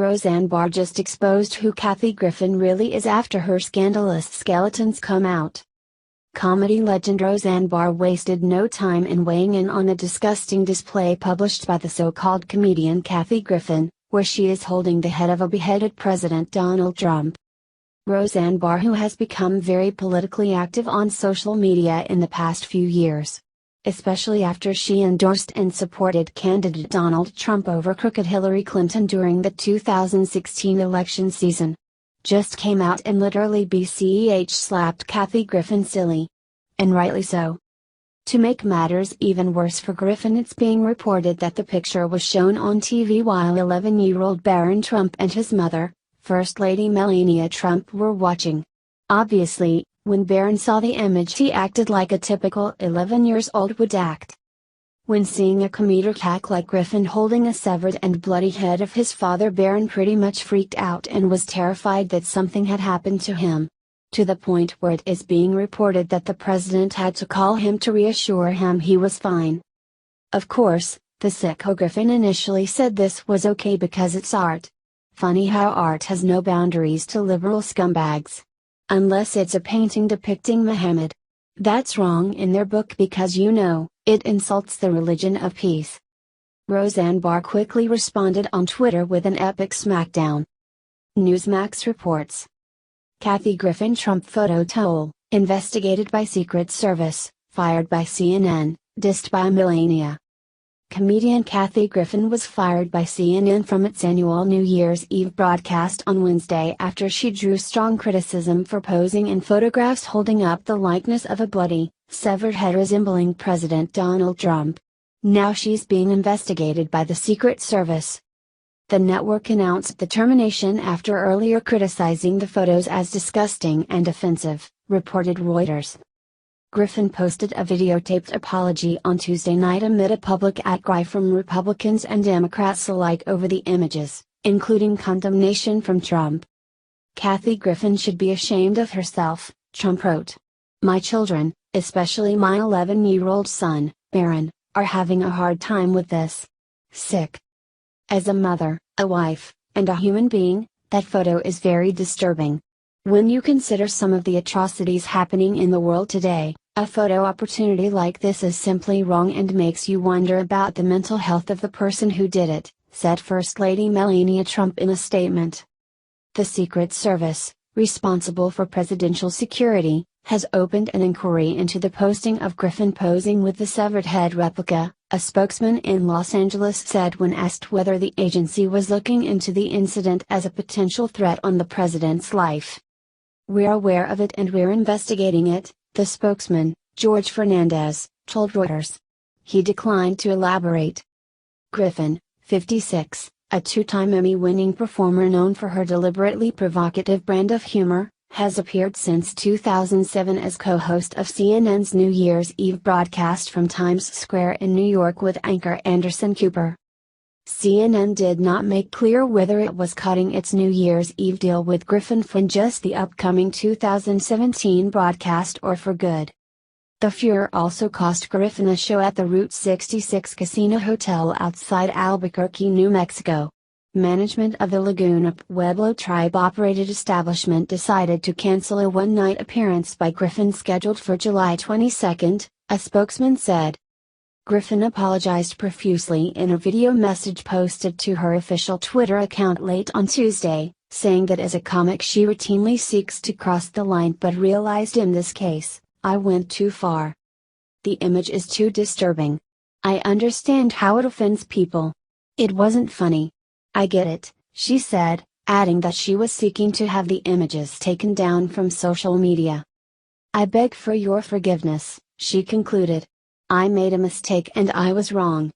Roseanne Barr just exposed who Kathy Griffin really is after her scandalous skeletons come out. Comedy legend Roseanne Barr wasted no time in weighing in on a disgusting display published by the so-called comedian Kathy Griffin, where she is holding the head of a beheaded President Donald Trump. Roseanne Barr, who has become very politically active on social media in the past few years, especially after she endorsed and supported candidate Donald Trump over crooked Hillary Clinton during the 2016 election season, just came out and literally slapped Kathy Griffin silly. And rightly so. To make matters even worse for Griffin, it's being reported that the picture was shown on TV while 11-year-old Barron Trump and his mother, First Lady Melania Trump, were watching. Obviously, when Barron saw the image, he acted like a typical 11-year-old would act. When seeing a comedic hack like Griffin holding a severed and bloody head of his father, Barron pretty much freaked out and was terrified that something had happened to him. To the point where it is being reported that the president had to call him to reassure him he was fine. Of course, the sicko Griffin initially said this was okay because it's art. Funny how art has no boundaries to liberal scumbags. Unless it's a painting depicting Muhammad. That's wrong in their book because it insults the religion of peace. Roseanne Barr quickly responded on Twitter with an epic smackdown. Newsmax reports. Kathy Griffin Trump photo toll, investigated by Secret Service, fired by CNN, dissed by Melania. Comedian Kathy Griffin was fired by CNN from its annual New Year's Eve broadcast on Wednesday after she drew strong criticism for posing in photographs holding up the likeness of a bloody, severed head resembling President Donald Trump. Now she's being investigated by the Secret Service. The network announced the termination after earlier criticizing the photos as disgusting and offensive, reported Reuters. Griffin posted a videotaped apology on Tuesday night amid a public outcry from Republicans and Democrats alike over the images, including condemnation from Trump. Kathy Griffin should be ashamed of herself, Trump wrote. My children, especially my 11-year-old son, Barron, are having a hard time with this. Sick. As a mother, a wife, and a human being, that photo is very disturbing. When you consider some of the atrocities happening in the world today, a photo opportunity like this is simply wrong and makes you wonder about the mental health of the person who did it, said First Lady Melania Trump in a statement. The Secret Service, responsible for presidential security, has opened an inquiry into the posting of Griffin posing with the severed head replica, a spokesman in Los Angeles said when asked whether the agency was looking into the incident as a potential threat on the president's life. We're aware of it and we're investigating it, the spokesman, George Fernandez, told Reuters. He declined to elaborate. Griffin, 56, a two-time Emmy-winning performer known for her deliberately provocative brand of humor, has appeared since 2007 as co-host of CNN's New Year's Eve broadcast from Times Square in New York with anchor Anderson Cooper. CNN did not make clear whether it was cutting its New Year's Eve deal with Griffin for just the upcoming 2017 broadcast or for good. The furor also cost Griffin a show at the Route 66 Casino Hotel outside Albuquerque, New Mexico. Management of the Laguna Pueblo tribe-operated establishment decided to cancel a one-night appearance by Griffin scheduled for July 22, a spokesman said. Griffin apologized profusely in a video message posted to her official Twitter account late on Tuesday, saying that as a comic she routinely seeks to cross the line but realized in this case, I went too far. The image is too disturbing. I understand how it offends people. It wasn't funny. I get it, she said, adding that she was seeking to have the images taken down from social media. I beg for your forgiveness, she concluded. I made a mistake and I was wrong.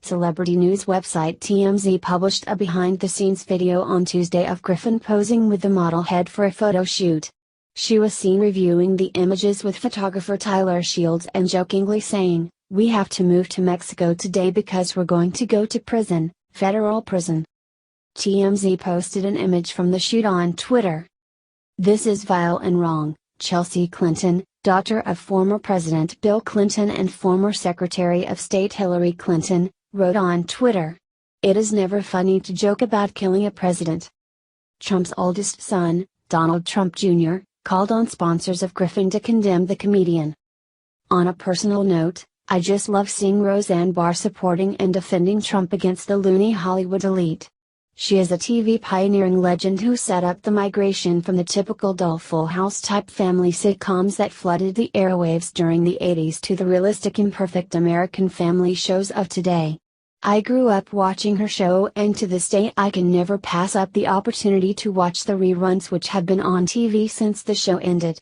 Celebrity news website TMZ published a behind-the-scenes video on Tuesday of Griffin posing with the model head for a photo shoot. She was seen reviewing the images with photographer Tyler Shields and jokingly saying, "We have to move to Mexico today because we're going to go to prison, federal prison." TMZ posted an image from the shoot on Twitter. This is vile and wrong, Chelsea Clinton, daughter of former President Bill Clinton and former Secretary of State Hillary Clinton, wrote on Twitter. It is never funny to joke about killing a president. Trump's oldest son, Donald Trump Jr., called on sponsors of Griffin to condemn the comedian. On a personal note, I just love seeing Roseanne Barr supporting and defending Trump against the loony Hollywood elite. She is a TV pioneering legend who set up the migration from the typical dull Full House type family sitcoms that flooded the airwaves during the 80s to the realistic imperfect American family shows of today. I grew up watching her show, and to this day I can never pass up the opportunity to watch the reruns which have been on TV since the show ended.